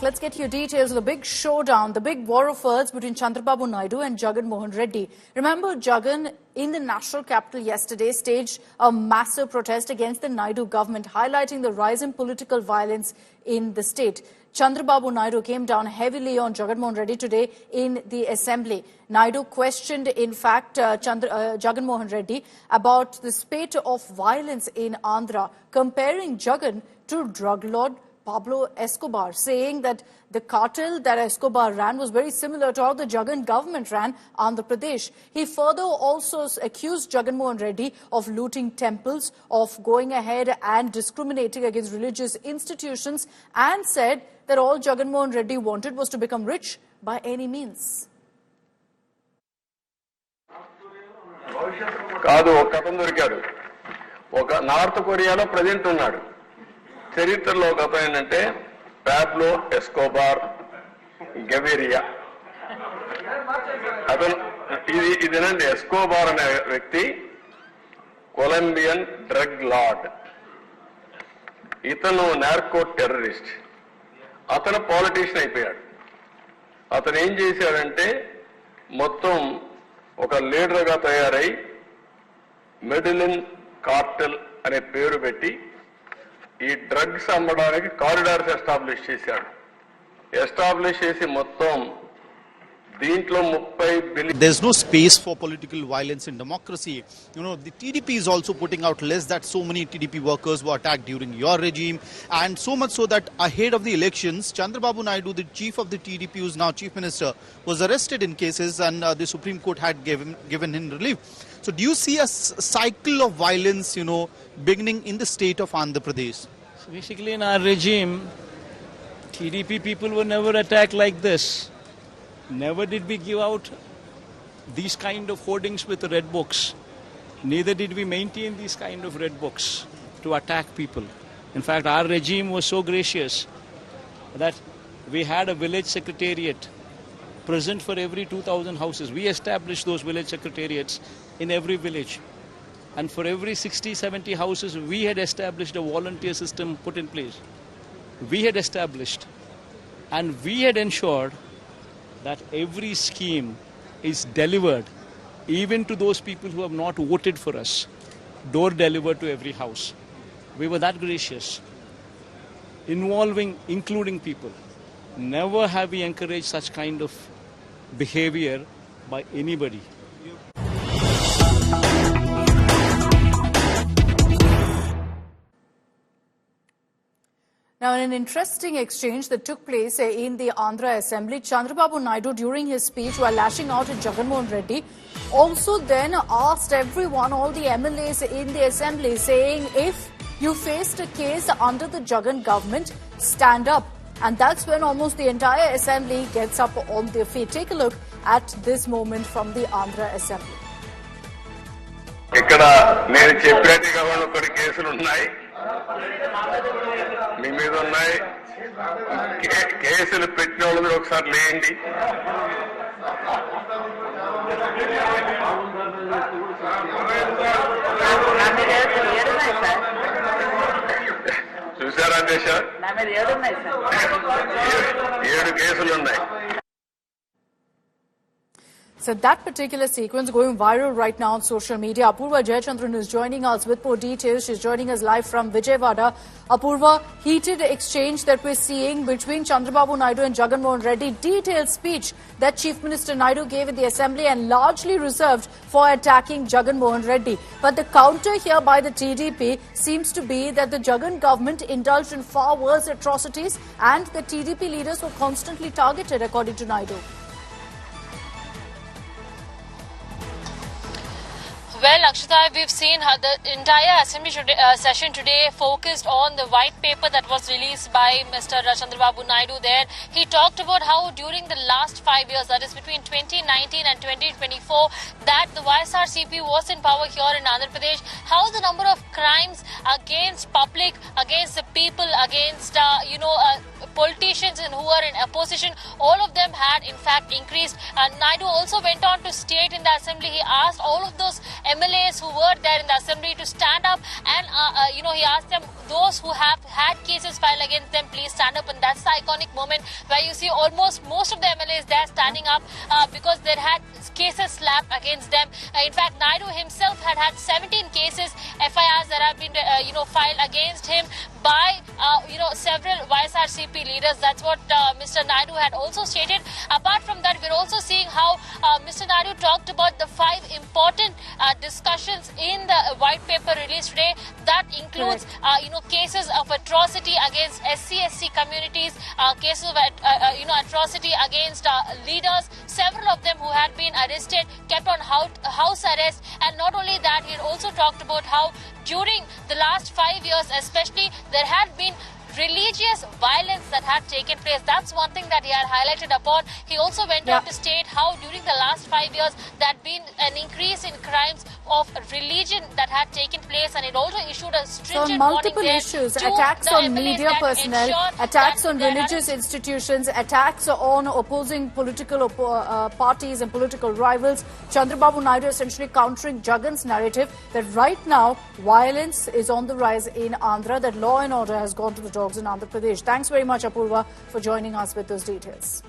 Let's get your details of the big showdown, the big war of words between Chandrababu Naidu and Jagan Mohan Reddy. Remember, Jagan in the national capital yesterday staged a massive protest against the Naidu government, highlighting the rise in political violence in the state. Chandrababu Naidu came down heavily on Jagan Mohan Reddy today in the assembly. Naidu questioned, in fact, Jagan Mohan Reddy about the spate of violence in Andhra, comparing Jagan to drug lord Pablo Escobar, saying that the cartel that Escobar ran was very similar to how the Jagan government ran Andhra Pradesh. He further also accused Jagan Mohan Reddy of looting temples, of going ahead and discriminating against religious institutions, and said that all Jagan Mohan Reddy wanted was to become rich by any means. కాదు ఒక అతను దొరికాడు ఒక north కొరియాలో president ఉన్నాడు చరిత్రలో ఒక అతను ఏంటంటే పాబ్లో ఎస్కోబార్ గెవిరియా అతను ఇదేనండి ఎస్కోబార్ అనే వ్యక్తి కొలంబియన్ డ్రగ్ లార్డ్ ఇతను నార్కో టెర్రరిస్ట్ అతను పాలిటీషియన్ అయిపోయాడు అతను ఏం చేశాడంటే మొత్తం ఒక లీడర్గా తయారై మెడిలిన్ కార్టెల్ అనే పేరు పెట్టి ఈ డ్రగ్స్ అమ్మడానికి కారిడార్స్ ఎస్టాబ్లిష్ చేశాడు ఎస్టాబ్లిష్ చేసి మొత్తం దీంట్లో 30 billion. There's no space for political violence in democracy. You know, the TDP is also putting out lists that so many TDP workers were attacked during your regime, and so much so that ahead of the elections, Chandrababu Naidu, the chief of the TDP, who is now chief minister, was arrested in cases, and the Supreme Court had given him relief. So do you see a cycle of violence, beginning in the state of Andhra Pradesh? So basically in our regime, TDP people were never attacked like this. Never did we give out these kind of hoardings with red books. Neither did we maintain these kind of red books to attack people. In fact, our regime was so gracious that we had a village secretariat present for every 2,000 houses. We established those village secretariats in every village. And for every 60, 70 houses, we had established a volunteer system put in place. We had established and we had ensured that every scheme is delivered, even to those people who have not voted for us, door delivered to every house. We were that gracious, including people. Never have we encouraged such kind of behavior by anybody. Now, in an interesting exchange that took place in the Andhra Assembly, Chandrababu Naidu, during his speech while lashing out at Jagan Mohan Reddy, also then asked everyone, all the MLAs in the Assembly, saying, if you faced a case under the Jagan government, stand up. And that's when almost the entire Assembly gets up on their feet. Take a look at this moment from the Andhra Assembly. ఇక్కడ నేను చెప్పినట్టుగా కొన్ని కేసులు ఉన్నాయి మీ మీద ఉన్నాయి కేసులు పెట్టిన వాళ్ళు మీరు ఒకసారి లేండి చూసారా దేశ 7 కేసులు ఉన్నాయి. So that particular sequence going viral right now on social media. Apurva Jayachandran is joining us with more details. She's joining us live from Vijayawada. Apurva, heated exchange that we're seeing between Chandrababu Naidu and Jagan Mohan Reddy. Detailed speech that Chief Minister Naidu gave in the Assembly and largely reserved for attacking Jagan Mohan Reddy. But the counter here by the TDP seems to be that the Jagan government indulged in far worse atrocities and the TDP leaders were constantly targeted, according to Naidu. Well, Akshita, we've seen the entire assembly session today focused on the white paper that was released by Mr. Chandrababu Naidu there. He talked about how during the last 5 years, that is between 2019 and 2024, that the YSRCP was in power here in Andhra Pradesh, how the number of crimes against public, against the people, against, politicians and who are in opposition, all of them had in fact increased. Naidu also went on to state in the assembly, he asked all of those MLAs who were there in the assembly to stand up, and he asked them, those who have had cases filed against them, please stand up. And that's the iconic moment where you see almost most of the MLAs there standing up because they had cases slapped against them. In fact, Naidu himself had 17 cases, FIRs that have been filed against him by several YSRCP leaders. That's what Mr. Naidu had also stated. Apart from that, we're also seeing how Mr. Naidu talked about the 5 important discussions in the white paper released today. That includes cases of atrocity against SC communities, cases of atrocity against leaders, several of them who had been arrested, kept on house arrest. And not only that, he also talked about how during the last 5 years especially, there had been religious violence that had taken place. That's one thing that he had highlighted upon. He also went on to state how during the last 5 years there had been an increase in crimes of religion that had taken place, and it also issued a stringent so on multiple warning issues, there attacks to on the media MLAs personnel, attacks on religious institutions, attacks on opposing political parties and political rivals. Chandrababu Naidu essentially countering Jagan's narrative that right now violence is on the rise in Andhra, that law and order has gone to the dogs in Andhra Pradesh. Thanks very much, Apurva, for joining us with those details.